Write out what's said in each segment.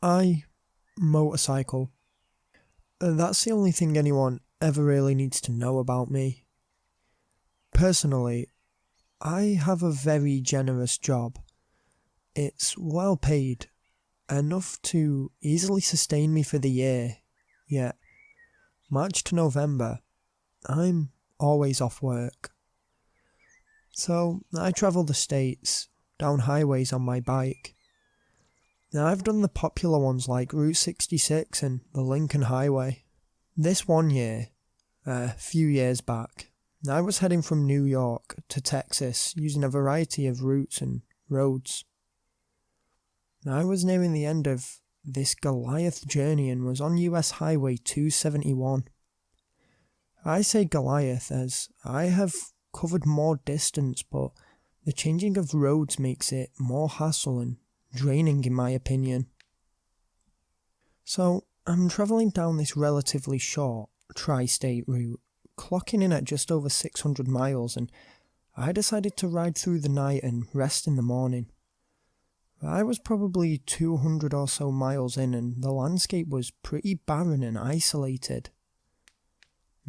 I motorcycle. That's the only thing anyone ever really needs to know about me. Personally, I have a very generous job. It's well paid, enough to easily sustain me for the year, yet March to November, I'm always off work. So I travel the states, down highways on my bike. Now I've done the popular ones like Route 66 and the Lincoln Highway. This one year, a few years back, I was heading from New York to Texas using a variety of routes and roads. I was nearing the end of this Goliath journey and was on US Highway 271. I say Goliath as I have covered more distance, but the changing of roads makes it more hassle and draining in my opinion. So I'm travelling down this relatively short tri-state route, clocking in at just over 600 miles, and I decided to ride through the night and rest in the morning. I was probably 200 or so miles in and the landscape was pretty barren and isolated.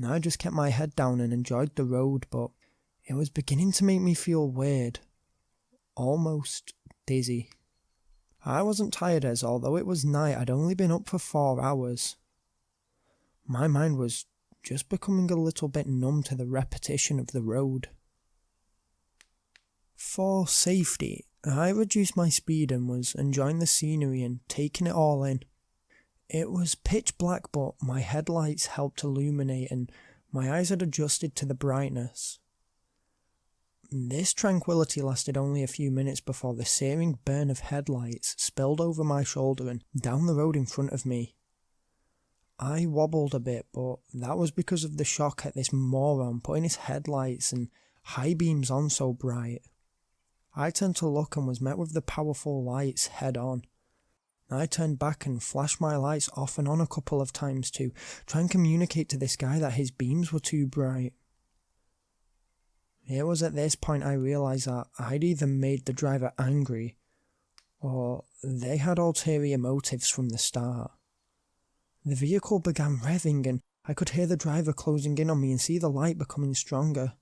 I just kept my head down and enjoyed the road, but it was beginning to make me feel weird, almost dizzy. I wasn't tired as, although it was night, I'd only been up for 4 hours. My mind was just becoming a little bit numb to the repetition of the road. For safety, I reduced my speed and was enjoying the scenery and taking it all in. It was pitch black, but my headlights helped illuminate and my eyes had adjusted to the brightness. This tranquility lasted only a few minutes before the searing burn of headlights spilled over my shoulder and down the road in front of me. I wobbled a bit, but that was because of the shock at this moron putting his headlights and high beams on so bright. I turned to look and was met with the powerful lights head on. I turned back and flashed my lights off and on a couple of times to try and communicate to this guy that his beams were too bright. It was at this point I realised that I'd either made the driver angry, or they had ulterior motives from the start. The vehicle began revving and I could hear the driver closing in on me and see the light becoming stronger.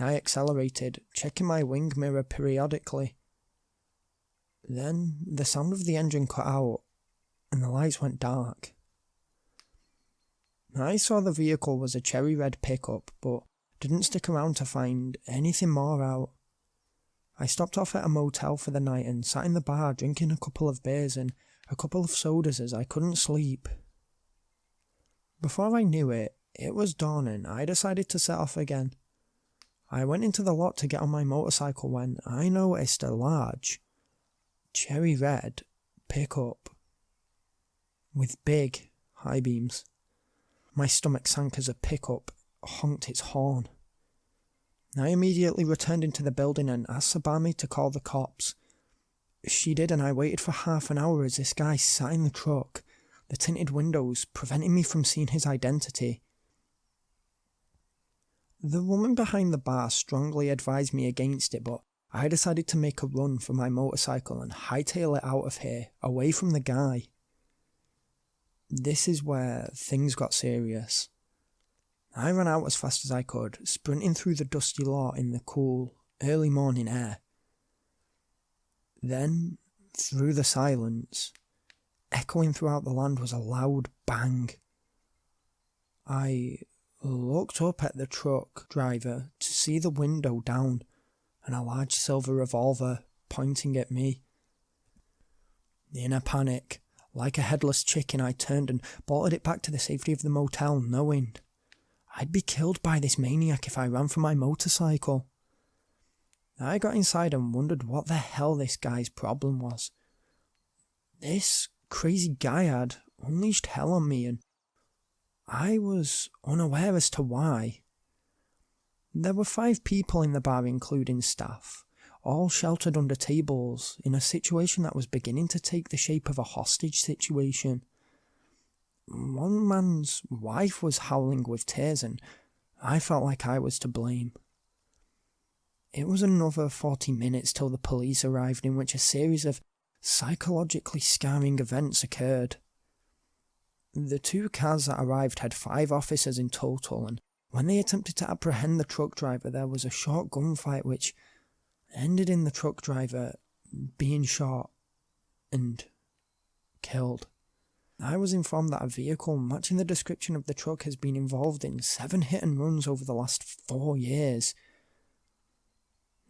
I accelerated, checking my wing mirror periodically. Then the sound of the engine cut out and the lights went dark. I saw the vehicle was a cherry red pickup, but didn't stick around to find anything more out. I stopped off at a motel for the night and sat in the bar drinking a couple of beers and a couple of sodas as I couldn't sleep. Before I knew it, it was dawn and I decided to set off again. I went into the lot to get on my motorcycle when I noticed a large, cherry red pickup with big high beams. My stomach sank as a pickup honked its horn. I immediately returned into the building and asked the barmaid to call the cops. She did, and I waited for half an hour as this guy sat in the truck, the tinted windows preventing me from seeing his identity. The woman behind the bar strongly advised me against it, but I decided to make a run for my motorcycle and hightail it out of here, away from the guy. This is where things got serious. I ran out as fast as I could, sprinting through the dusty lot in the cool, early morning air. Then, through the silence, echoing throughout the land was a loud bang. I looked up at the truck driver to see the window down and a large silver revolver pointing at me. In a panic, like a headless chicken, I turned and bolted it back to the safety of the motel, knowing I'd be killed by this maniac if I ran for my motorcycle. I got inside and wondered what the hell this guy's problem was. This crazy guy had unleashed hell on me and I was unaware as to why. There were 5 people in the bar, including staff, all sheltered under tables in a situation that was beginning to take the shape of a hostage situation. One man's wife was howling with tears and I felt like I was to blame. It was another 40 minutes till the police arrived, in which a series of psychologically scarring events occurred. The two cars that arrived had 5 officers in total, and when they attempted to apprehend the truck driver, there was a short gunfight which ended in the truck driver being shot and killed. I was informed that a vehicle matching the description of the truck has been involved in 7 hit and runs over the last 4 years.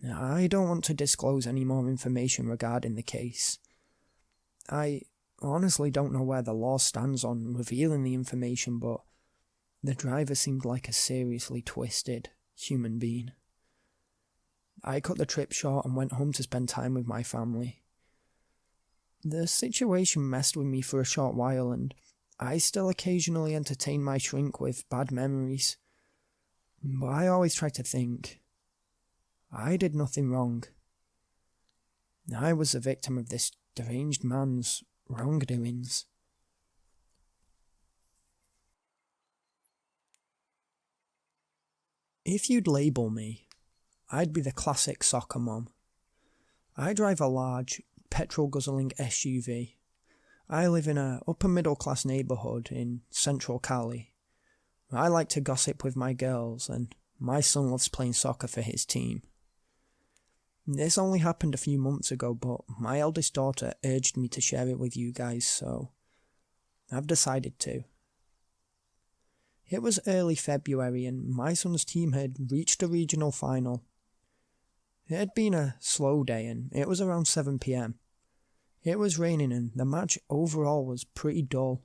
I don't want to disclose any more information regarding the case. I honestly don't know where the law stands on revealing the information, but the driver seemed like a seriously twisted human being. I cut the trip short and went home to spend time with my family. The situation messed with me for a short while, and I still occasionally entertain my shrink with bad memories. But I always try to think, I did nothing wrong. I was the victim of this deranged man's wrongdoings. If you'd label me, I'd be the classic soccer mom. I drive a large, petrol-guzzling SUV. I live in a upper-middle-class neighbourhood in central Cali. I like to gossip with my girls, and my son loves playing soccer for his team. This only happened a few months ago, but my eldest daughter urged me to share it with you guys, so I've decided to. It was early February, and my son's team had reached the regional final. It had been a slow day, and it was around 7 PM. It was raining, and the match overall was pretty dull.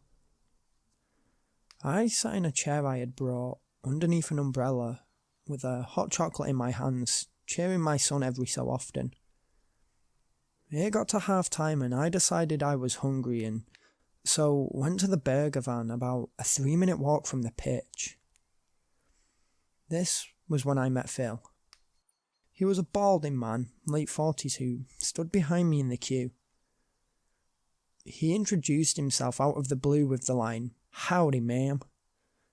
I sat in a chair I had brought underneath an umbrella with a hot chocolate in my hands, cheering my son every so often. It got to half-time, and I decided I was hungry, and so went to the burger van about a 3-minute walk from the pitch. This was when I met Phil. He was a balding man, late 40s, who stood behind me in the queue. He introduced himself out of the blue with the line, "Howdy, ma'am.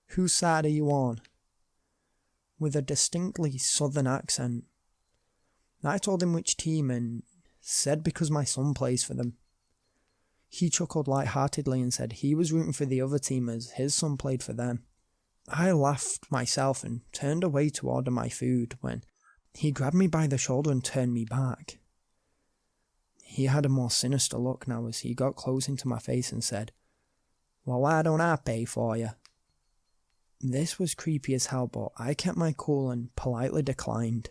Whose side are you on?" with a distinctly southern accent. I told him which team and said because my son plays for them. He chuckled lightheartedly and said he was rooting for the other team as his son played for them. I laughed myself and turned away to order my food when he grabbed me by the shoulder and turned me back. He had a more sinister look now as he got close into my face and said, "Well, why don't I pay for you?" This was creepy as hell, but I kept my cool and politely declined.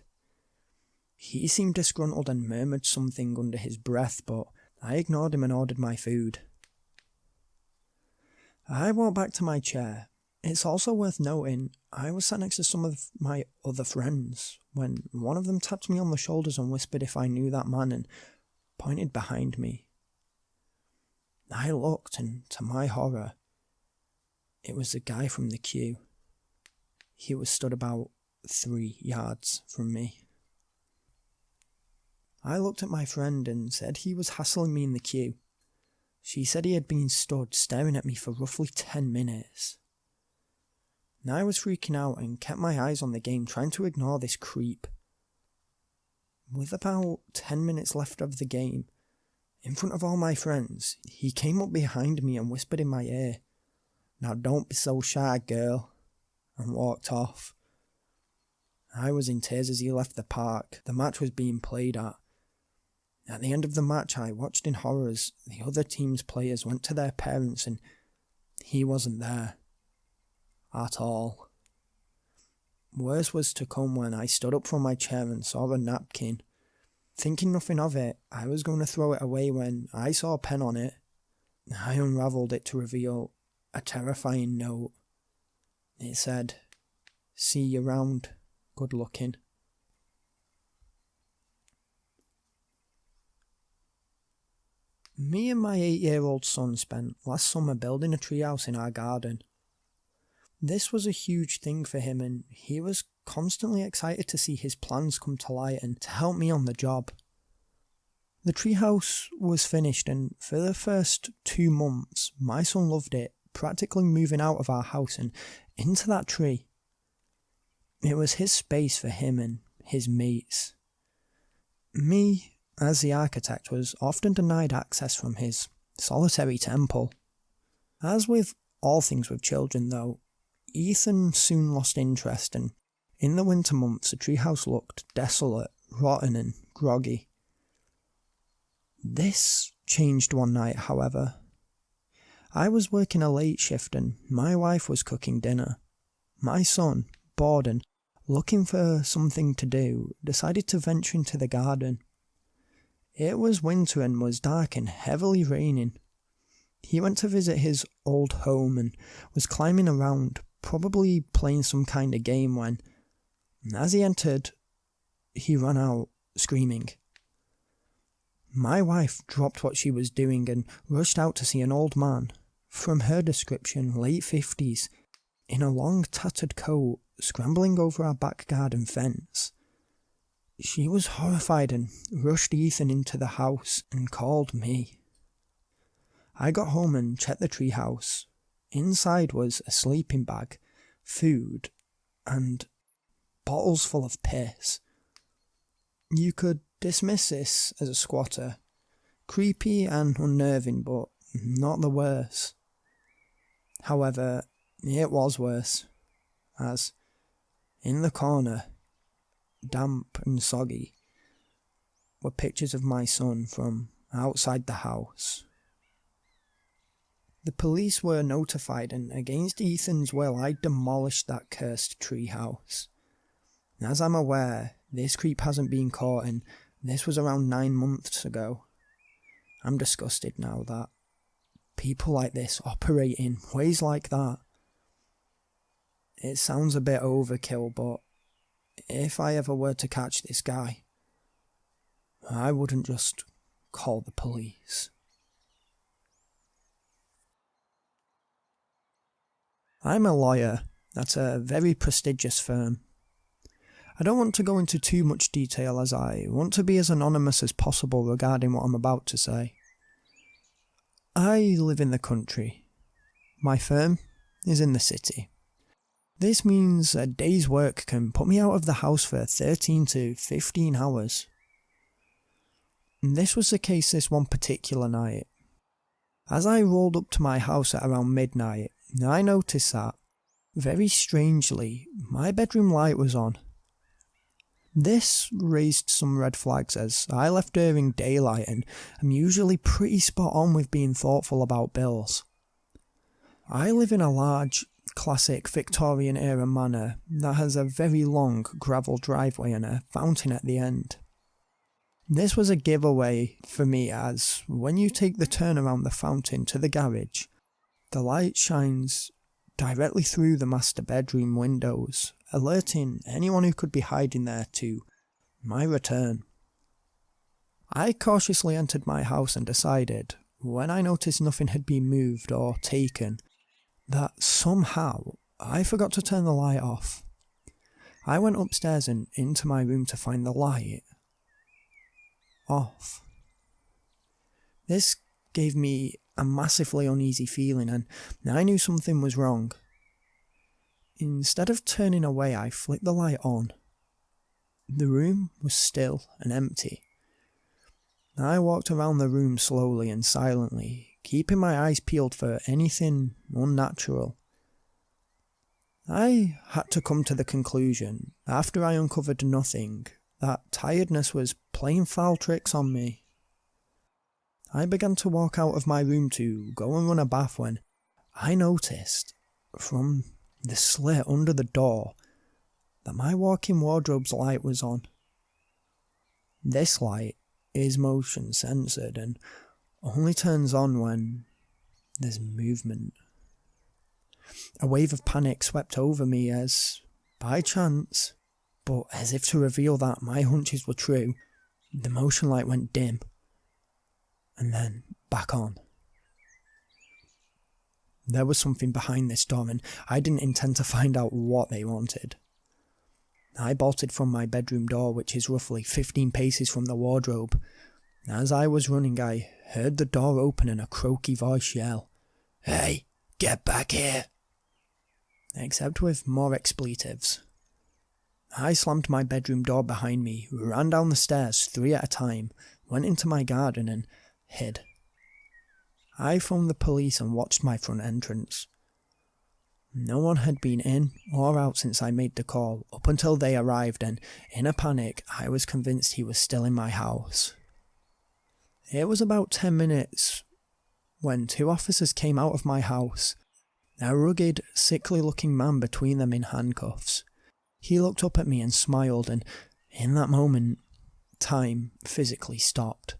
He seemed disgruntled and murmured something under his breath, but I ignored him and ordered my food. I walked back to my chair. It's also worth noting, I was sat next to some of my other friends when one of them tapped me on the shoulders and whispered if I knew that man and pointed behind me. I looked, and to my horror, it was the guy from the queue. He was stood about 3 yards from me. I looked at my friend and said he was hassling me in the queue. She said he had been stood staring at me for roughly 10 minutes. Now I was freaking out and kept my eyes on the game, trying to ignore this creep. With about 10 minutes left of the game, in front of all my friends, he came up behind me and whispered in my ear, "Now don't be so shy, girl," and walked off. I was in tears as he left the park the match was being played at. At the end of the match, I watched in horror as the other team's players went to their parents and he wasn't there. At all. Worse was to come when I stood up from my chair and saw a napkin. Thinking nothing of it, I was going to throw it away when I saw a pen on it. I unravelled it to reveal a terrifying note. It said, "See you round, good looking." Me and my 8-year-old son spent last summer building a treehouse in our garden. This was a huge thing for him, and he was constantly excited to see his plans come to light and to help me on the job. The treehouse was finished, and for the first 2 months, my son loved it, practically moving out of our house and into that tree. It was his space for him and his mates. Me, as the architect was often denied access from his solitary temple. As with all things with children though, Ethan soon lost interest, and in the winter months the treehouse looked desolate, rotten and groggy. This changed one night, however. I was working a late shift and my wife was cooking dinner. My son, bored and looking for something to do, decided to venture into the garden. It was winter and was dark and heavily raining. He went to visit his old home and was climbing around, probably playing some kind of game when, as he entered, he ran out screaming. My wife dropped what she was doing and rushed out to see an old man, from her description late 50s, in a long tattered coat, scrambling over our back garden fence. She was horrified and rushed Ethan into the house and called me. I got home and checked the treehouse. Inside was a sleeping bag, food, and bottles full of piss. You could dismiss this as a squatter. Creepy and unnerving, but not the worst. However, it was worse, as in the corner, damp and soggy, were pictures of my son from outside the house. The police were notified, and against Ethan's will I demolished that cursed treehouse. As I'm aware, this creep hasn't been caught, and this was around 9 months ago. I'm disgusted now that people like this operate in ways like that. It sounds a bit overkill, but if I ever were to catch this guy, I wouldn't just call the police. I'm a lawyer at a very prestigious firm. I don't want to go into too much detail as I want to be as anonymous as possible regarding what I'm about to say. I live in the country. My firm is in the city. This means a day's work can put me out of the house for 13 to 15 hours. And this was the case this one particular night. As I rolled up to my house at around midnight, I noticed that, very strangely, my bedroom light was on. This raised some red flags as I left during daylight and am usually pretty spot on with being thoughtful about bills. I live in a large, classic Victorian era manor that has a very long gravel driveway and a fountain at the end. This was a giveaway for me as when you take the turn around the fountain to the garage, the light shines directly through the master bedroom windows, alerting anyone who could be hiding there to my return. I cautiously entered my house and decided, when I noticed nothing had been moved or taken, that somehow I forgot to turn the light off. I went upstairs and into my room to find the light off. This gave me a massively uneasy feeling, and I knew something was wrong. Instead of turning away, I flicked the light on. The room was still and empty. I walked around the room slowly and silently, keeping my eyes peeled for anything unnatural. I had to come to the conclusion, after I uncovered nothing, that tiredness was playing foul tricks on me. I began to walk out of my room to go and run a bath when I noticed, from the slit under the door, that my walk-in wardrobe's light was on. This light is motion censored and only turns on when there's movement. A wave of panic swept over me as, by chance, but as if to reveal that my hunches were true, the motion light went dim, and then back on. There was something behind this door, and I didn't intend to find out what they wanted. I bolted from my bedroom door, which is roughly 15 paces from the wardrobe. As I was running, I heard the door open and a croaky voice yell, "Hey, get back here!" Except with more expletives. I slammed my bedroom door behind me, ran down the stairs 3 at a time, went into my garden and hid. I phoned the police and watched my front entrance. No one had been in or out since I made the call, up until they arrived, and in a panic, I was convinced he was still in my house. It was about 10 minutes when 2 officers came out of my house, a rugged, sickly-looking man between them in handcuffs. He looked up at me and smiled, and in that moment, time physically stopped.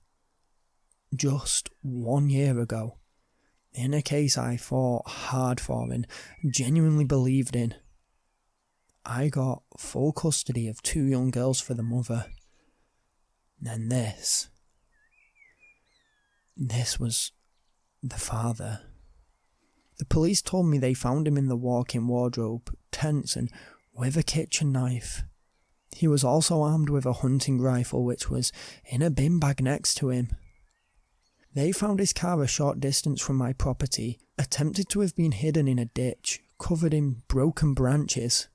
Just 1 year ago, in a case I fought hard for and genuinely believed in, I got full custody of 2 young girls for the mother. And this was the father. The police told me they found him in the walk-in wardrobe, tense and with a kitchen knife. He was also armed with a hunting rifle which was in a bin bag next to him. They found his car a short distance from my property, attempted to have been hidden in a ditch, covered in broken branches.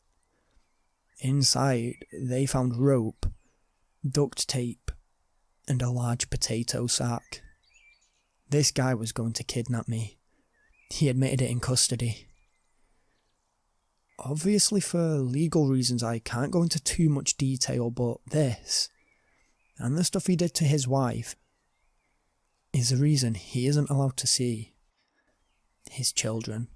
Inside, they found rope, duct tape, and a large potato sack. This guy was going to kidnap me. He admitted it in custody. Obviously for legal reasons I can't go into too much detail, but this, and the stuff he did to his wife, is the reason he isn't allowed to see his children.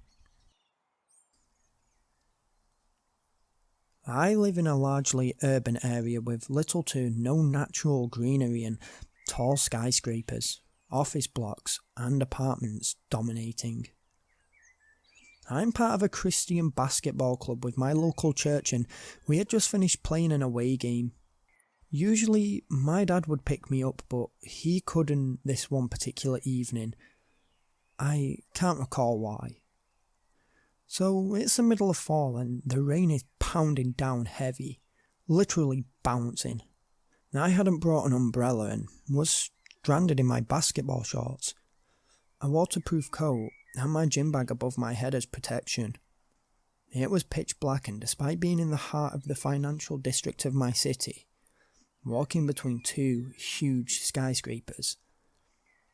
I live in a largely urban area with little to no natural greenery and tall skyscrapers, office blocks and apartments dominating. I'm part of a Christian basketball club with my local church, and we had just finished playing an away game. Usually my dad would pick me up, but he couldn't this one particular evening. I can't recall why. So it's the middle of fall and the rain is pounding down heavy, literally bouncing. I hadn't brought an umbrella and was stranded in my basketball shorts, a waterproof coat and my gym bag above my head as protection. It was pitch black, and despite being in the heart of the financial district of my city, walking between 2 huge skyscrapers,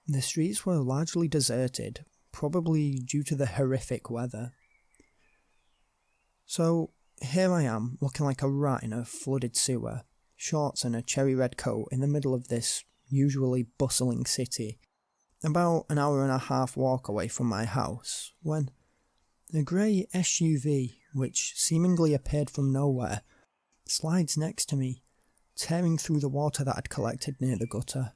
the streets were largely deserted, probably due to the horrific weather. So here I am, looking like a rat in a flooded sewer, shorts and a cherry red coat in the middle of this usually bustling city, about an hour and a half walk away from my house, when a grey SUV, which seemingly appeared from nowhere, slides next to me, tearing through the water that had collected near the gutter.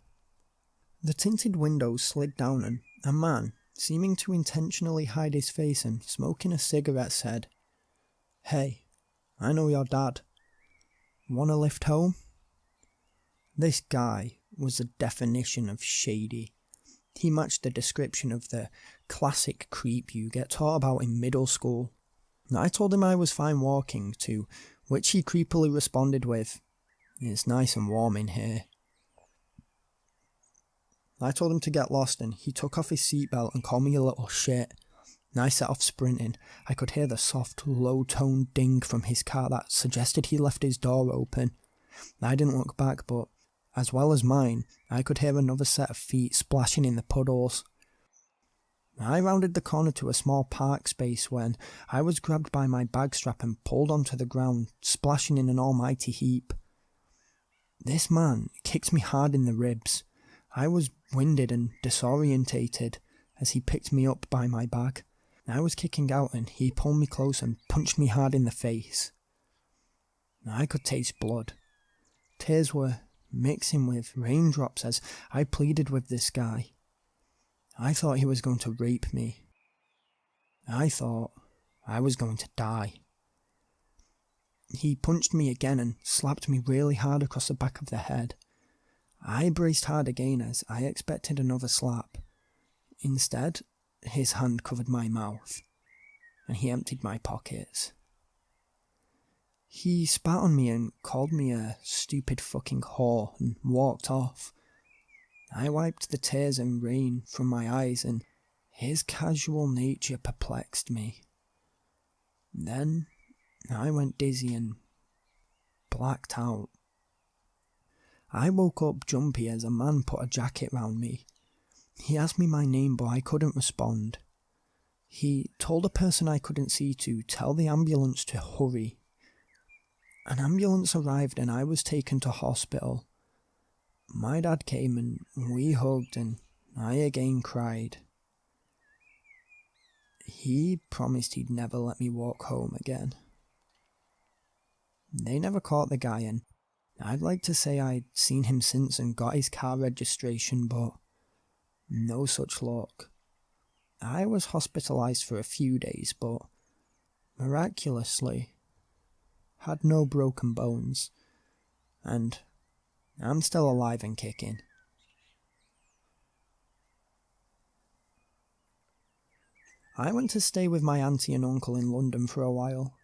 The tinted windows slid down and a man, seeming to intentionally hide his face and smoking a cigarette, said, "Hey, I know your dad. Want a lift home?" This guy was the definition of shady. He matched the description of the classic creep you get taught about in middle school. I told him I was fine walking, to which he creepily responded with, "It's nice and warm in here." I told him to get lost, and he took off his seatbelt and called me a little shit. I set off sprinting. I could hear the soft, low-toned ding from his car that suggested he left his door open. I didn't look back, but as well as mine, I could hear another set of feet splashing in the puddles. I rounded the corner to a small park space when I was grabbed by my bag strap and pulled onto the ground, splashing in an almighty heap. This man kicked me hard in the ribs. I was winded and disorientated as he picked me up by my bag. I was kicking out and he pulled me close and punched me hard in the face. I could taste blood. Tears were mixing with raindrops as I pleaded with this guy. I thought he was going to rape me. I thought I was going to die. He punched me again and slapped me really hard across the back of the head. I braced hard again as I expected another slap. Instead, his hand covered my mouth, and he emptied my pockets. He spat on me and called me a stupid fucking whore and walked off. I wiped the tears and rain from my eyes, and his casual nature perplexed me. Then I went dizzy and blacked out. I woke up jumpy as a man put a jacket round me. He asked me my name, but I couldn't respond. He told a person I couldn't see to tell the ambulance to hurry. An ambulance arrived and I was taken to hospital. My dad came and we hugged and I again cried. He promised he'd never let me walk home again. They never caught the guy, and I'd like to say I'd seen him since and got his car registration, but no such luck. I was hospitalised for a few days, but miraculously had no broken bones, and I'm still alive and kicking. I went to stay with my auntie and uncle in London for a while.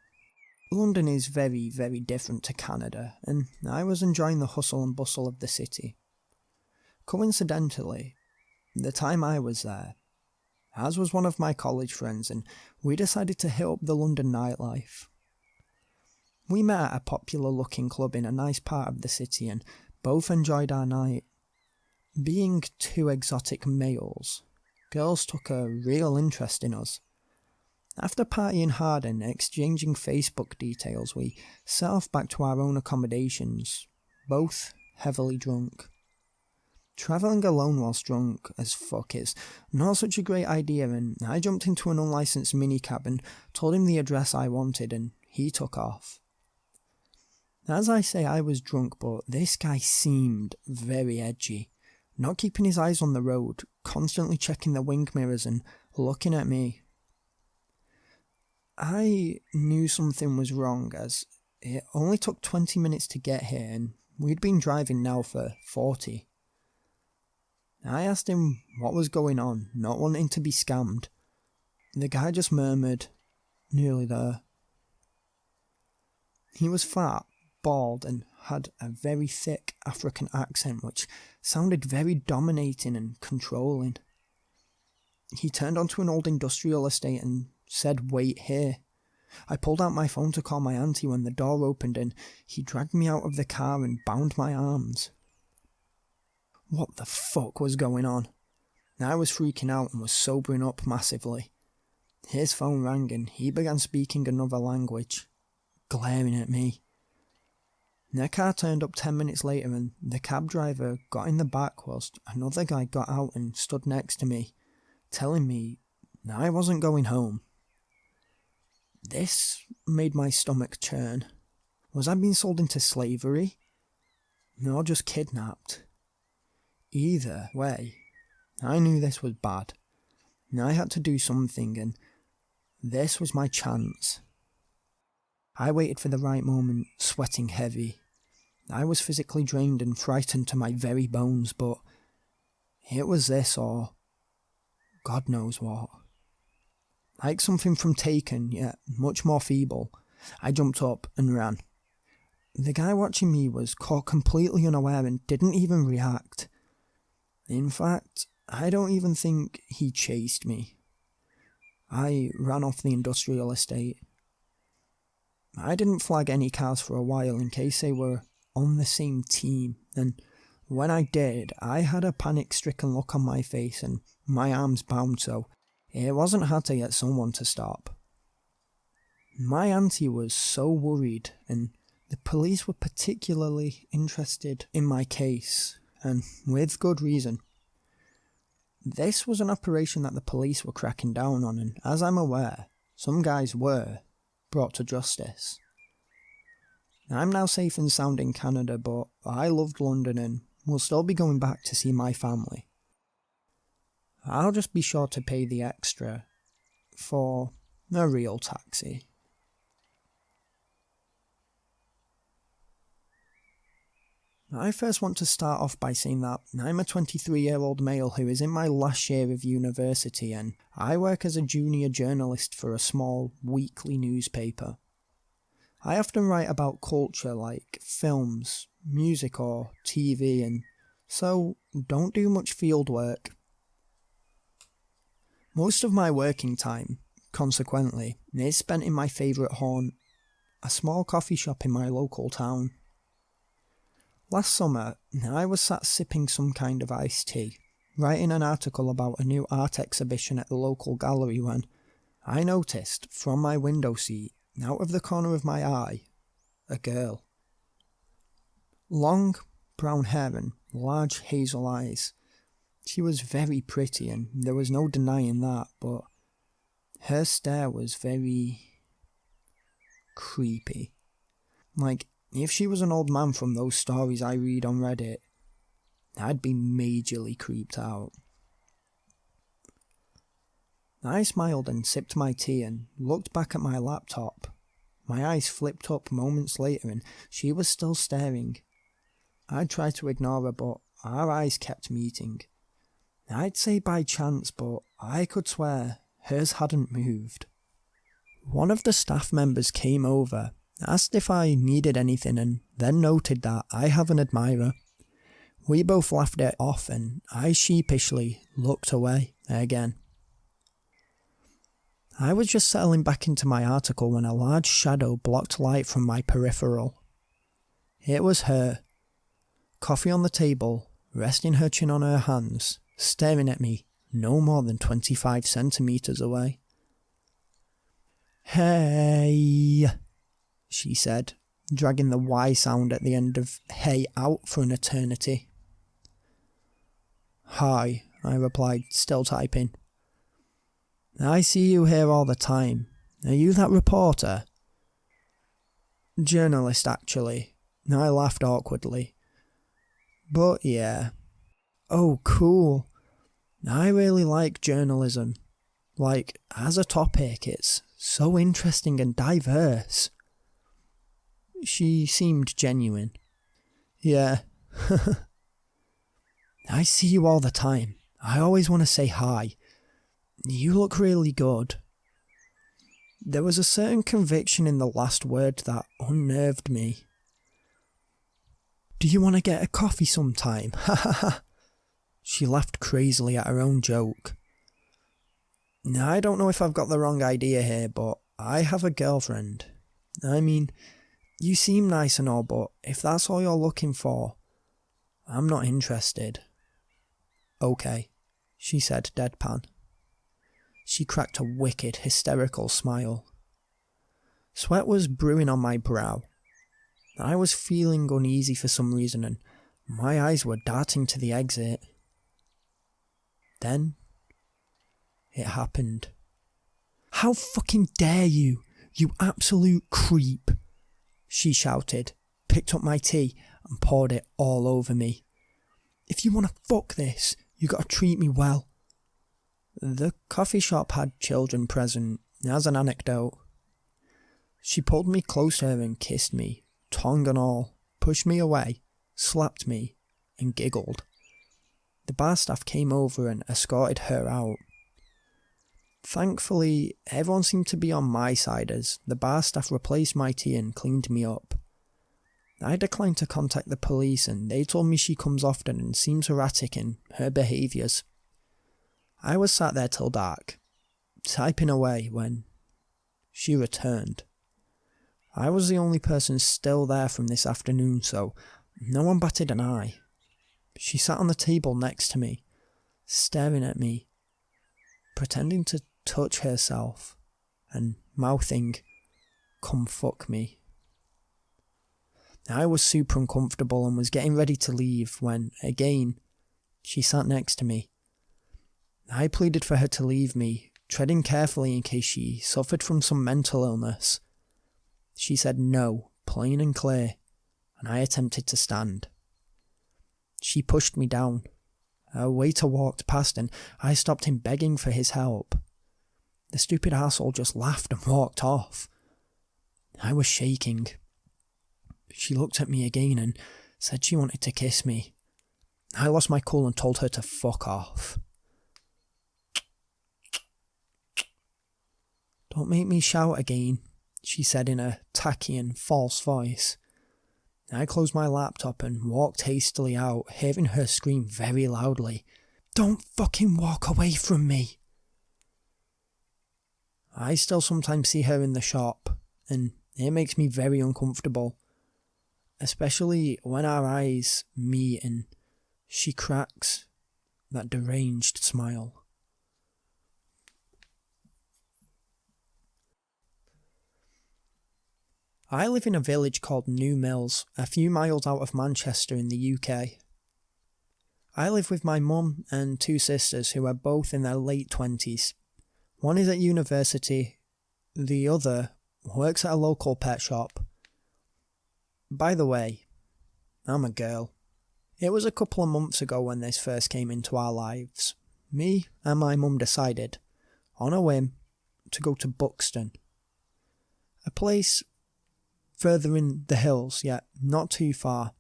London is very, very different to Canada, and I was enjoying the hustle and bustle of the city. Coincidentally, the time I was there, as was one of my college friends, and we decided to hit up the London nightlife. We met at a popular-looking club in a nice part of the city and both enjoyed our night. Being two exotic males, girls took a real interest in us. After partying hard and exchanging Facebook details, we set off back to our own accommodations, both heavily drunk. Travelling alone whilst drunk as fuck is not such a great idea, and I jumped into an unlicensed minicab and told him the address I wanted, and he took off. As I say, I was drunk, but this guy seemed very edgy, not keeping his eyes on the road, constantly checking the wing mirrors and looking at me. I knew something was wrong, as it only took 20 minutes to get here and we'd been driving now for 40. I asked him what was going on, not wanting to be scammed. The guy just murmured, "Nearly there." He was fat, bald, and had a very thick African accent which sounded very dominating and controlling. He turned onto an old industrial estate and said, "Wait here." I pulled out my phone to call my auntie when the door opened and he dragged me out of the car and bound my arms. What the fuck was going on? I was freaking out and was sobering up massively. His phone rang and he began speaking another language, glaring at me. Their car turned up 10 minutes later and the cab driver got in the back whilst another guy got out and stood next to me, telling me I wasn't going home. This made my stomach churn. Was I being sold into slavery? Or just kidnapped? Either way, I knew this was bad. I had to do something, and this was my chance. I waited for the right moment, sweating heavy. I was physically drained and frightened to my very bones, but it was this or God knows what. Like something from Taken, yet much more feeble, I jumped up and ran. The guy watching me was caught completely unaware and didn't even react. In fact, I don't even think he chased me. I ran off the industrial estate. I didn't flag any cars for a while in case they were on the same team, and when I did, I had a panic-stricken look on my face and my arms bound, so it wasn't hard to get someone to stop. My auntie was so worried, and the police were particularly interested in my case, and with good reason. This was an operation that the police were cracking down on, and as I'm aware, some guys were brought to justice. I'm now safe and sound in Canada, but I loved London and will still be going back to see my family. I'll just be sure to pay the extra for a real taxi. I first want to start off by saying that I'm a 23-year-old male who is in my last year of university and I work as a junior journalist for a small weekly newspaper. I often write about culture like films, music or TV, and so don't do much field work. Most of my working time, consequently, is spent in my favourite haunt, a small coffee shop in my local town. Last summer, I was sat sipping some kind of iced tea, writing an article about a new art exhibition at the local gallery when I noticed, from my window seat, out of the corner of my eye, a girl. Long, brown hair and large hazel eyes. She was very pretty and there was no denying that, but her stare was very creepy. Like, if she was an old man from those stories I read on Reddit, I'd be majorly creeped out. I smiled and sipped my tea and looked back at my laptop. My eyes flipped up moments later and she was still staring. I tried to ignore her, but our eyes kept meeting. I'd say by chance, but I could swear hers hadn't moved. One of the staff members came over, asked if I needed anything, and then noted that I have an admirer. We both laughed it off and I sheepishly looked away again. I was just settling back into my article when a large shadow blocked light from my peripheral. It was her. Coffee on the table, resting her chin on her hands, staring at me no more than 25 centimetres away. "Hey," she said, dragging the Y sound at the end of hey out for an eternity. "Hi," I replied, still typing. "I see you here all the time. Are you that reporter?" "Journalist, actually." I laughed awkwardly. "But yeah." "Oh, cool. I really like journalism. Like, as a topic, it's so interesting and diverse." She seemed genuine. "Yeah." "I see you all the time. I always want to say hi. You look really good." There was a certain conviction in the last word that unnerved me. "Do you want to get a coffee sometime? Ha ha ha." She laughed crazily at her own joke. "Now, I don't know if I've got the wrong idea here, but I have a girlfriend. I mean, you seem nice and all, but if that's all you're looking for, I'm not interested." "Okay," she said deadpan. She cracked a wicked, hysterical smile. Sweat was brewing on my brow. I was feeling uneasy for some reason and my eyes were darting to the exit. Then it happened. "How fucking dare you, you absolute creep!" she shouted, picked up my tea and poured it all over me. "If you want to fuck this, you gotta treat me well." The coffee shop had children present, as an anecdote. She pulled me close to her and kissed me, tongue and all, pushed me away, slapped me, and giggled. The bar staff came over and escorted her out. Thankfully, everyone seemed to be on my side as the bar staff replaced my tea and cleaned me up. I declined to contact the police and they told me she comes often and seems erratic in her behaviours. I was sat there till dark, typing away when she returned. I was the only person still there from this afternoon, so no one batted an eye. She sat on the table next to me, staring at me, pretending to touch herself, and mouthing, "Come fuck me." I was super uncomfortable and was getting ready to leave when, again, she sat next to me. I pleaded for her to leave me, treading carefully in case she suffered from some mental illness. She said no, plain and clear, and I attempted to stand. She pushed me down. A waiter walked past and I stopped him begging for his help. The stupid arsehole just laughed and walked off. I was shaking. She looked at me again and said she wanted to kiss me. I lost my cool and told her to fuck off. "Don't make me shout again," she said in a tacky and false voice. I closed my laptop and walked hastily out, hearing her scream very loudly, "Don't fucking walk away from me!" I still sometimes see her in the shop, and it makes me very uncomfortable. especially when our eyes meet and she cracks that deranged smile. I live in a village called New Mills, a few miles out of Manchester in the UK. I live with my mum and two sisters who are both in their late 20s. One is at university, the other works at a local pet shop. By the way, I'm a girl. It was a couple of months ago when this first came into our lives. Me and my mum decided, on a whim, to go to Buxton. A place further in the hills, yet not too far.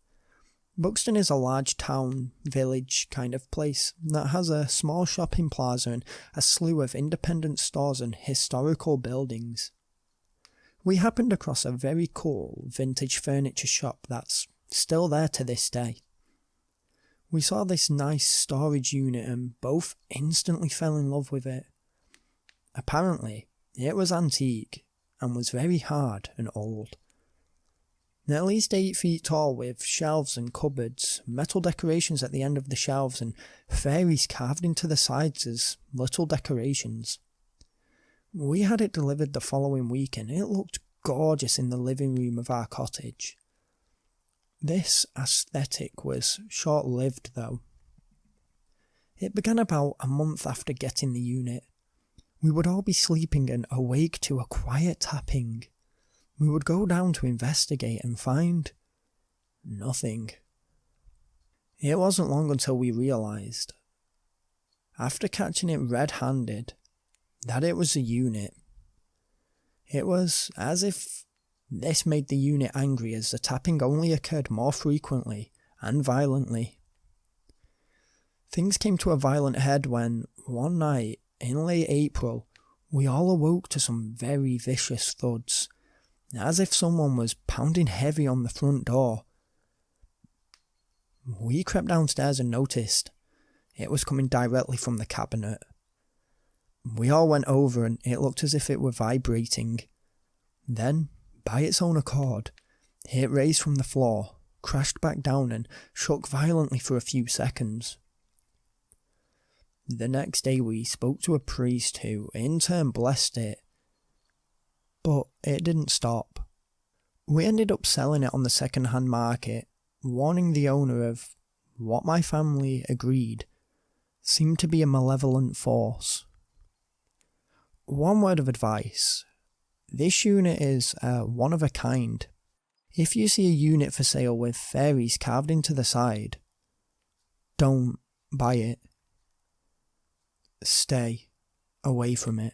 Buxton is a large town, village kind of place that has a small shopping plaza and a slew of independent stores and historical buildings. We happened across a very cool vintage furniture shop that's still there to this day. We saw this nice storage unit and both instantly fell in love with it. Apparently, it was antique and was very hard and old. At least 8 feet tall with shelves and cupboards, metal decorations at the end of the shelves and fairies carved into the sides as little decorations. We had it delivered the following week and it looked gorgeous in the living room of our cottage. This aesthetic was short-lived though. It began about a month after getting the unit. We would all be sleeping and awake to a quiet tapping. We would go down to investigate and find nothing. It wasn't long until we realised, after catching it red-handed, that it was a unit. It was as if this made the unit angry as the tapping only occurred more frequently and violently. Things came to a violent head when, one night in late April, we all awoke to some very vicious thuds, as if someone was pounding heavy on the front door. We crept downstairs and noticed it was coming directly from the cabinet. We all went over and it looked as if it were vibrating. Then, by its own accord, it raised from the floor, crashed back down and shook violently for a few seconds. The next day we spoke to a priest who in turn blessed it. But it didn't stop. We ended up selling it on the second-hand market, warning the owner of what my family agreed seemed to be a malevolent force. One word of advice. This unit is one of a kind. If you see a unit for sale with fairies carved into the side, don't buy it. Stay away from it.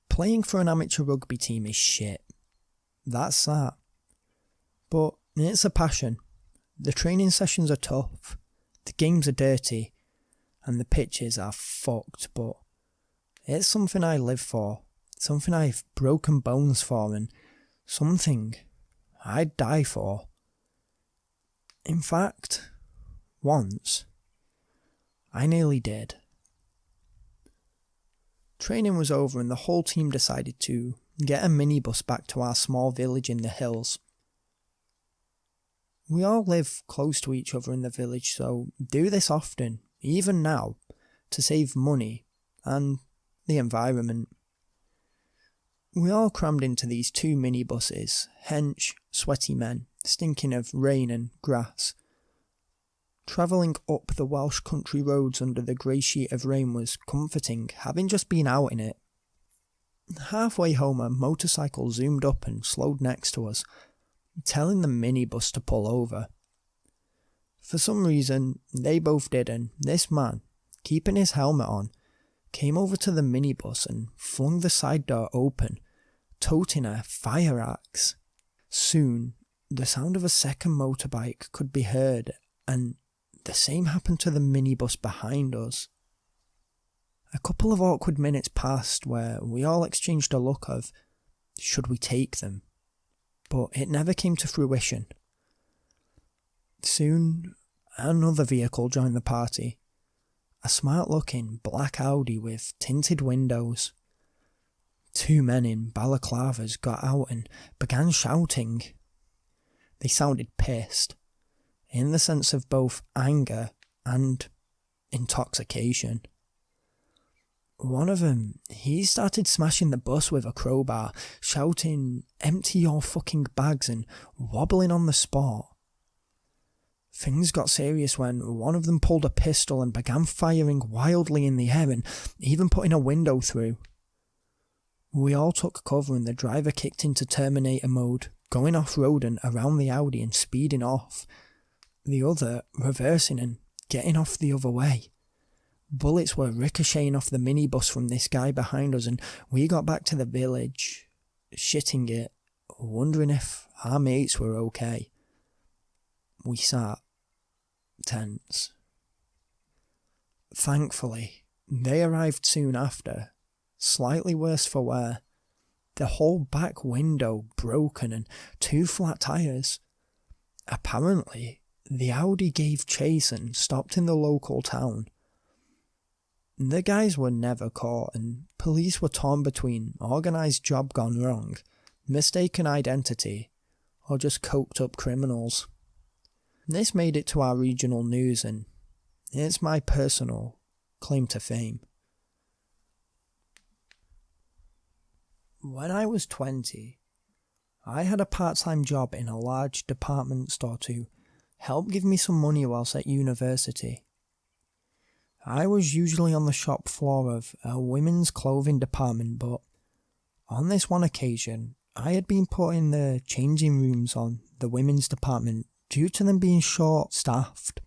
Playing for an amateur rugby team is shit. That's that. But it's a passion. The training sessions are tough, the games are dirty, and the pitches are fucked, but it's something I live for, something I've broken bones for, and something I'd die for. In fact, once, I nearly did. Training was over and the whole team decided to get a minibus back to our small village in the hills. We all live close to each other in the village, so do this often, even now, to save money and the environment. We all crammed into these 2 minibuses, hench, sweaty men, stinking of rain and grass. Travelling up the Welsh country roads under the grey sheet of rain was comforting, having just been out in it. Halfway home a motorcycle zoomed up and slowed next to us, telling the minibus to pull over. For some reason, they both did, and this man, keeping his helmet on, came over to the minibus and flung the side door open, toting a fire axe. Soon, the sound of a second motorbike could be heard, and the same happened to the minibus behind us. A couple of awkward minutes passed where we all exchanged a look of, should we take them? But it never came to fruition. Soon, another vehicle joined the party. A smart-looking black Audi with tinted windows. 2 men in balaclavas got out and began shouting. They sounded pissed, in the sense of both anger and intoxication. One of them, he started smashing the bus with a crowbar, shouting, "Empty your fucking bags," and wobbling on the spot. Things got serious when one of them pulled a pistol and began firing wildly in the air and even putting a window through. We all took cover and the driver kicked into Terminator mode, going off-road and around the Audi and speeding off. The other reversing and getting off the other way. Bullets were ricocheting off the minibus from this guy behind us, and we got back to the village, shitting it, wondering if our mates were okay. We sat tense. Thankfully, they arrived soon after, slightly worse for wear. The whole back window broken and 2 flat tyres. Apparently, the Audi gave chase and stopped in the local town. The guys were never caught, and police were torn between organised job gone wrong, mistaken identity, or just coked up criminals. This made it to our regional news, and it's my personal claim to fame. When I was 20, I had a part-time job in a large department store to help give me some money whilst at university. I was usually on the shop floor of a women's clothing department, but on this one occasion, I had been put in the changing rooms on the women's department due to them being short-staffed.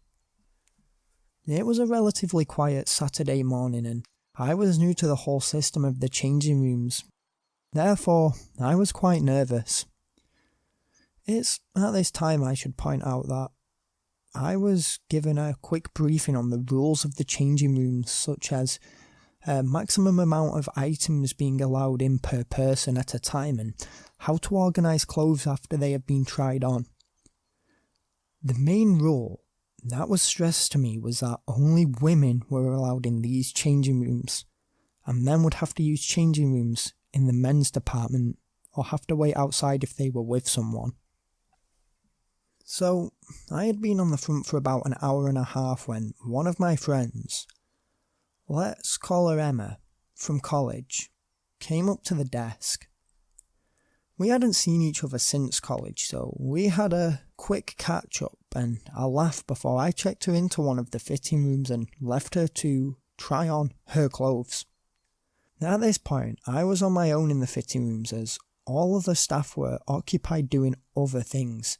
It was a relatively quiet Saturday morning and I was new to the whole system of the changing rooms. Therefore, I was quite nervous. It's at this time I should point out that I was given a quick briefing on the rules of the changing rooms, such as a maximum amount of items being allowed in per person at a time and how to organise clothes after they have been tried on. The main rule that was stressed to me was that only women were allowed in these changing rooms, and men would have to use changing rooms in the men's department or have to wait outside if they were with someone. So, I had been on the front for about an hour and a half when one of my friends, let's call her Emma, from college, came up to the desk. We hadn't seen each other since college, so we had a quick catch-up and a laugh before I checked her into one of the fitting rooms and left her to try on her clothes. Now at this point, I was on my own in the fitting rooms as all of the staff were occupied doing other things.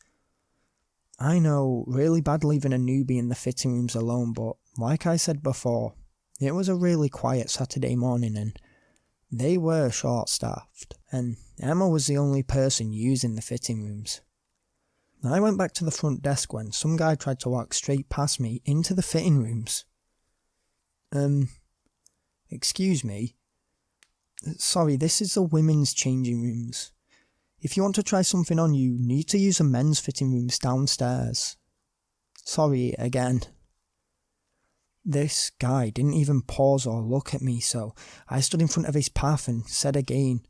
I know, really bad leaving a newbie in the fitting rooms alone, but like I said before, it was a really quiet Saturday morning and they were short-staffed, and Emma was the only person using the fitting rooms. I went back to the front desk when some guy tried to walk straight past me into the fitting rooms. Excuse me? Sorry, this is the women's changing rooms. If you want to try something on, you need to use the men's fitting rooms downstairs. Sorry again. This guy didn't even pause or look at me, so I stood in front of his path and said again,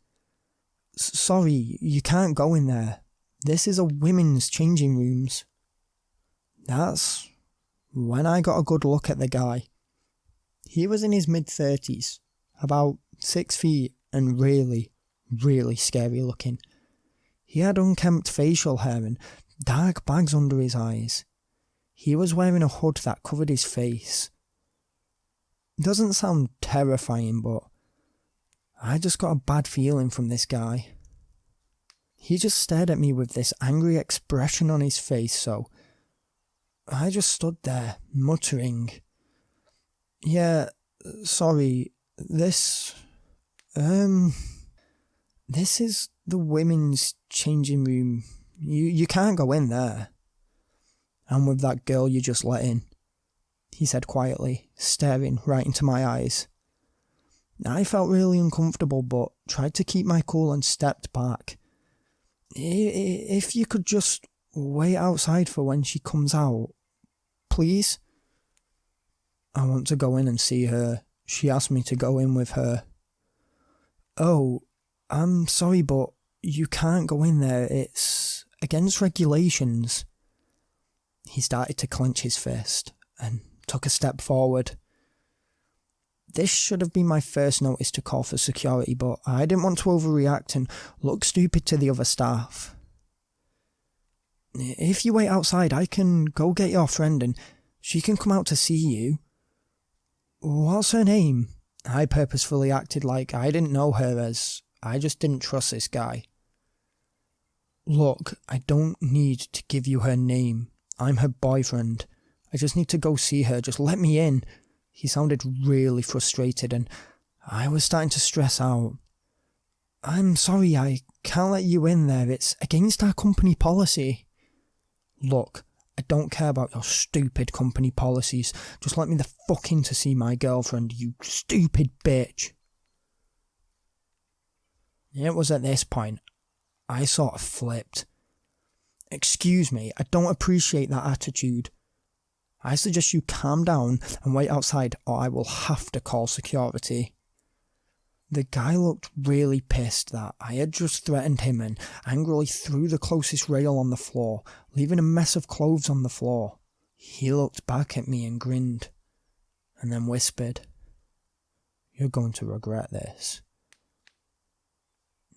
"Sorry, you can't go in there. This is a women's changing rooms." That's when I got a good look at the guy. He was in his mid-30s, about 6 feet, and really, really scary looking. He had unkempt facial hair and dark bags under his eyes. He was wearing a hood that covered his face. Doesn't sound terrifying, but I just got a bad feeling from this guy. He just stared at me with this angry expression on his face, so I just stood there, muttering, "Yeah, sorry, this is the women's changing room. You can't go in there. I'm with that girl you just let in," he said quietly, staring right into my eyes. I felt really uncomfortable but tried to keep my cool and stepped back. "If you could just wait outside for when she comes out, please? I want to go in and see her. She asked me to go in with her." "Oh, I'm sorry, but you can't go in there. It's against regulations. He started to clench his fist and took a step forward. This should have been my first notice to call for security, but I didn't want to overreact and look stupid to the other staff. If you wait outside, I can go get your friend and she can come out to see you. What's her name? I purposefully acted like I didn't know her, as I just didn't trust this guy. Look, I don't need to give you her name. I'm her boyfriend. I just need to go see her. Just let me in. He sounded really frustrated and I was starting to stress out. I'm sorry, I can't let you in there. It's against our company policy. Look, I don't care about your stupid company policies. Just let me the fuck in to see my girlfriend, you stupid bitch. It was at this point I sort of flipped. Excuse me, I don't appreciate that attitude. I suggest you calm down and wait outside or I will have to call security. The guy looked really pissed that I had just threatened him and angrily threw the closest rail on the floor, leaving a mess of clothes on the floor. He looked back at me and grinned, and then whispered, "You're going to regret this."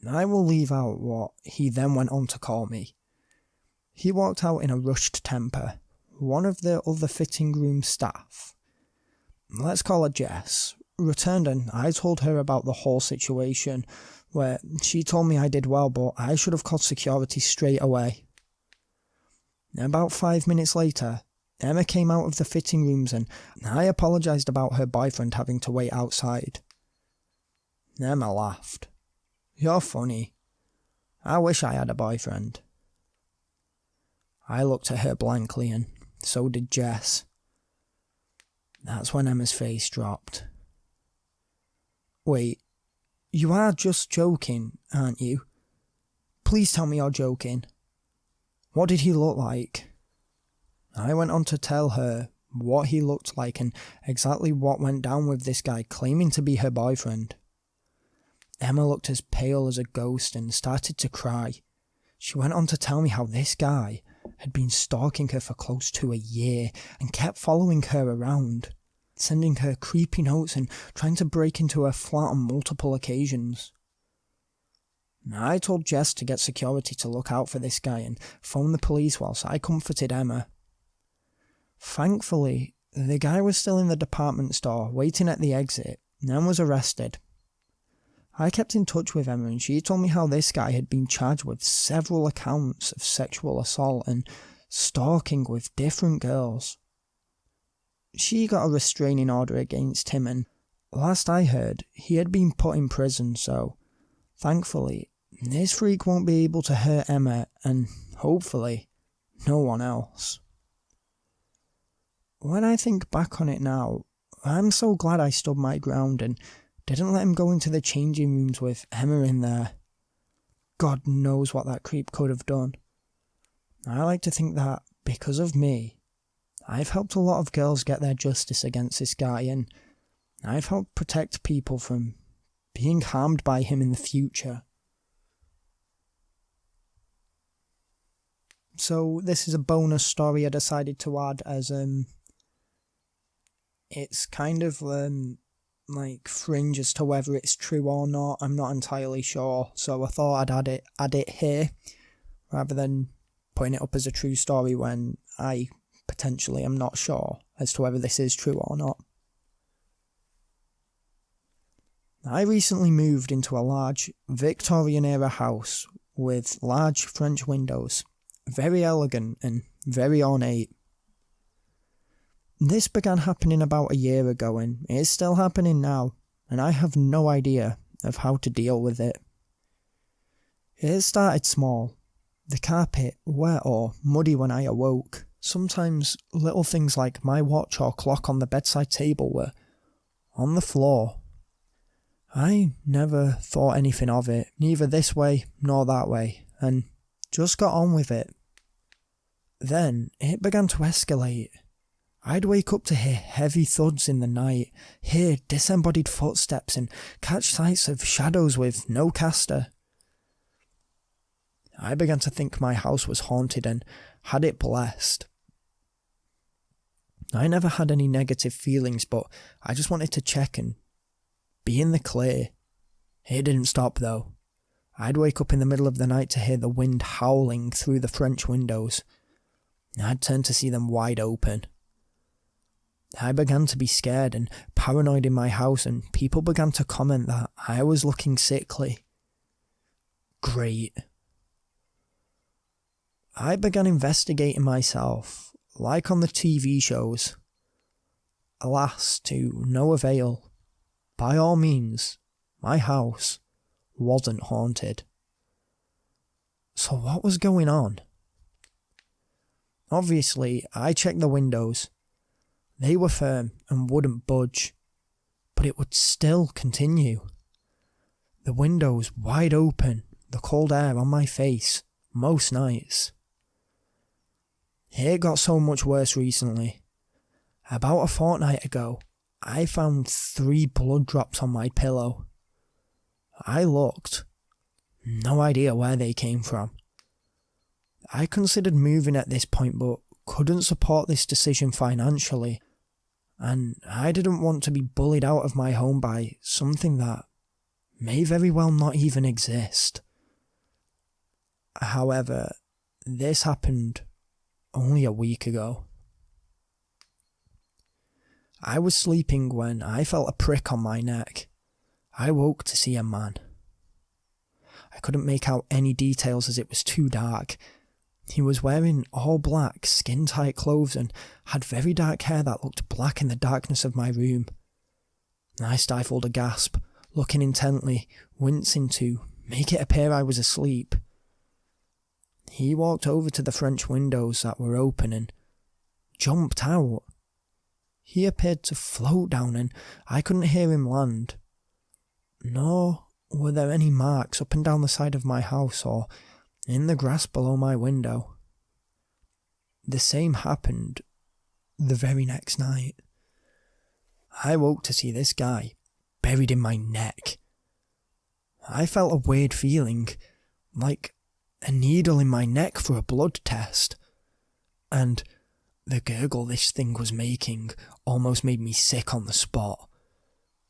I will leave out what he then went on to call me. He walked out in a rushed temper. One of the other fitting room staff, let's call her Jess, returned and I told her about the whole situation, where she told me I did well but I should have called security straight away. About 5 minutes later, Emma came out of the fitting rooms and I apologised about her boyfriend having to wait outside. Emma laughed. "You're funny. I wish I had a boyfriend." I looked at her blankly and so did Jess. That's when Emma's face dropped. "Wait, you are just joking, aren't you? Please tell me you're joking. What did he look like?" I went on to tell her what he looked like and exactly what went down with this guy claiming to be her boyfriend. Emma looked as pale as a ghost and started to cry. She went on to tell me how this guy had been stalking her for close to a year and kept following her around, sending her creepy notes and trying to break into her flat on multiple occasions. I told Jess to get security to look out for this guy and phone the police whilst I comforted Emma. Thankfully, the guy was still in the department store waiting at the exit and was arrested. I kept in touch with Emma and she told me how this guy had been charged with several accounts of sexual assault and stalking with different girls. She got a restraining order against him and last I heard, he had been put in prison, so thankfully, this freak won't be able to hurt Emma and hopefully no one else. When I think back on it now, I'm so glad I stood my ground and didn't let him go into the changing rooms with Emma in there. God knows what that creep could have done. I like to think that, because of me, I've helped a lot of girls get their justice against this guy and I've helped protect people from being harmed by him in the future. So this is a bonus story I decided to add as it's kind of like fringe as to whether it's true or not. I'm not entirely sure, so I thought I'd add it here rather than putting it up as a true story when I potentially am not sure as to whether this is true or not. I recently moved into a large Victorian-era house with large French windows, very elegant and very ornate. This began happening about a year ago and it is still happening now, and I have no idea of how to deal with it. It started small, the carpet wet or muddy when I awoke. Sometimes little things like my watch or clock on the bedside table were on the floor. I never thought anything of it, neither this way nor that way, and just got on with it. Then it began to escalate. I'd wake up to hear heavy thuds in the night, hear disembodied footsteps and catch sights of shadows with no caster. I began to think my house was haunted and had it blessed. I never had any negative feelings, but I just wanted to check and be in the clear. It didn't stop though. I'd wake up in the middle of the night to hear the wind howling through the French windows. I'd turn to see them wide open. I began to be scared and paranoid in my house, and people began to comment that I was looking sickly. Great. I began investigating myself, like on the TV shows. Alas, to no avail. By all means, my house wasn't haunted. So what was going on? Obviously, I checked the windows. They were firm and wouldn't budge, but it would still continue. The windows wide open, the cold air on my face, most nights. It got so much worse recently. About a fortnight ago, I found 3 blood drops on my pillow. I looked. No idea where they came from. I considered moving at this point, but couldn't support this decision financially, and I didn't want to be bullied out of my home by something that may very well not even exist. However, this happened only a week ago. I was sleeping when I felt a prick on my neck. I woke to see a man. I couldn't make out any details as it was too dark. He was wearing all black, skin-tight clothes and had very dark hair that looked black in the darkness of my room. I stifled a gasp, looking intently, wincing to make it appear I was asleep. He walked over to the French windows that were open and jumped out. He appeared to float down and I couldn't hear him land. Nor were there any marks up and down the side of my house or in the grass below my window. The same happened the very next night. I woke to see this guy buried in my neck. I felt a weird feeling, like a needle in my neck for a blood test. And the gurgle this thing was making almost made me sick on the spot.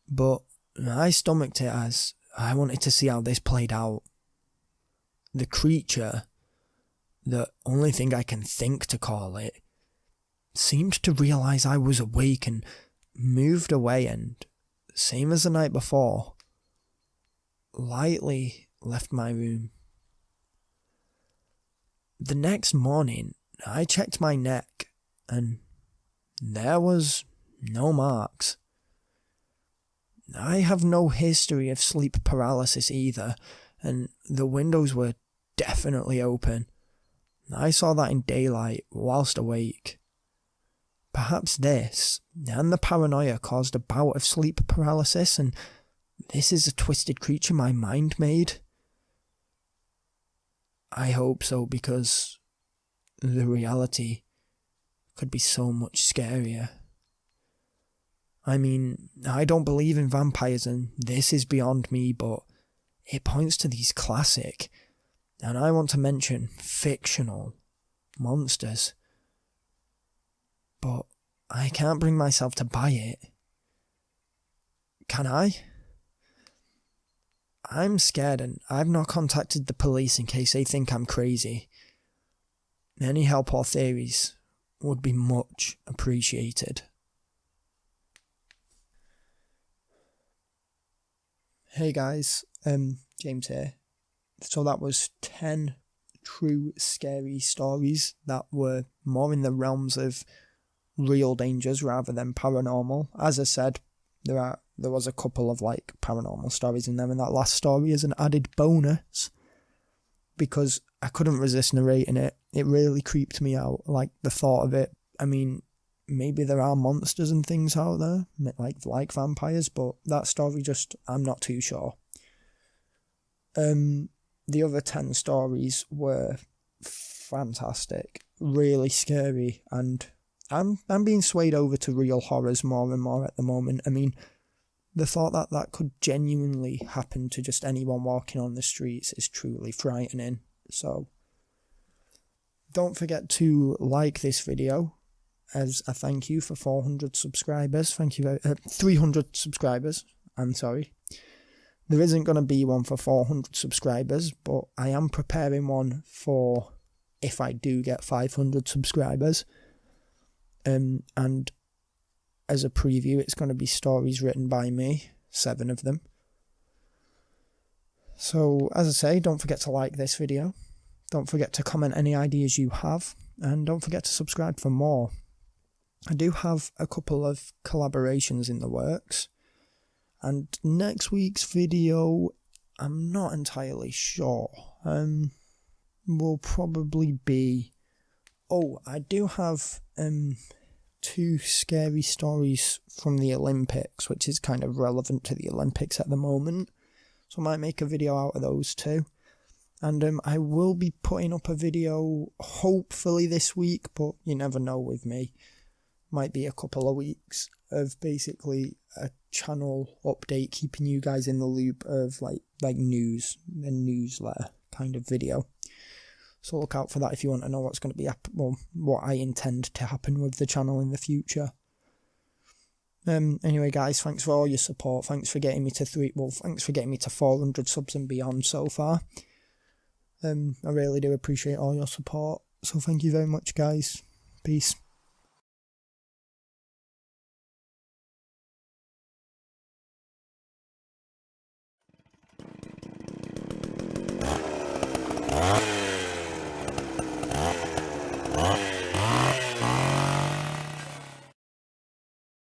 But I stomached it as I wanted to see how this played out. The creature, the only thing I can think to call it, seemed to realise I was awake and moved away and, same as the night before, lightly left my room. The next morning, I checked my neck and there was no marks. I have no history of sleep paralysis either, and the windows were definitely open. I saw that in daylight whilst awake. Perhaps this and the paranoia caused a bout of sleep paralysis, and this is a twisted creature my mind made. I hope so, because the reality could be so much scarier. I mean, I don't believe in vampires and this is beyond me, but it points to these classic, and I want to mention fictional, monsters. But I can't bring myself to buy it. Can I? I'm scared and I've not contacted the police in case they think I'm crazy. Any help or theories would be much appreciated. Hey guys, James here. So that was 10 true scary stories that were more in the realms of real dangers rather than paranormal. As I said, there was a couple of like paranormal stories in there, and that last story is an added bonus because I couldn't resist narrating it. It really creeped me out, like the thought of it. I mean, maybe there are monsters and things out there, like vampires, but that story I'm not too sure. The other 10 stories were fantastic, really scary, and I'm being swayed over to real horrors more and more at the moment. I mean, the thought that that could genuinely happen to just anyone walking on the streets is truly frightening. So, don't forget to like this video as a thank you for 400 subscribers. Thank you, 300 subscribers. I'm sorry. There isn't going to be one for 400 subscribers, but I am preparing one for if I do get 500 subscribers. And as a preview, it's going to be stories written by me, 7 of them. So, as I say, don't forget to like this video. Don't forget to comment any ideas you have. And don't forget to subscribe for more. I do have a couple of collaborations in the works. And next week's video, I'm not entirely sure. Will probably be... Oh, I do have 2 scary stories from the Olympics, which is kind of relevant to the Olympics at the moment. So I might make a video out of those 2. And I will be putting up a video hopefully this week, but you never know with me. Might be a couple of weeks of basically a channel update, keeping you guys in the loop of like news, a newsletter kind of video. So look out for that if you want to know what's going to be what I intend to happen with the channel in the future. Anyway, guys, thanks for all your support. Thanks for getting me to thanks for getting me to 400 subs and beyond so far. I really do appreciate all your support. So thank you very much, guys. Peace. Huh?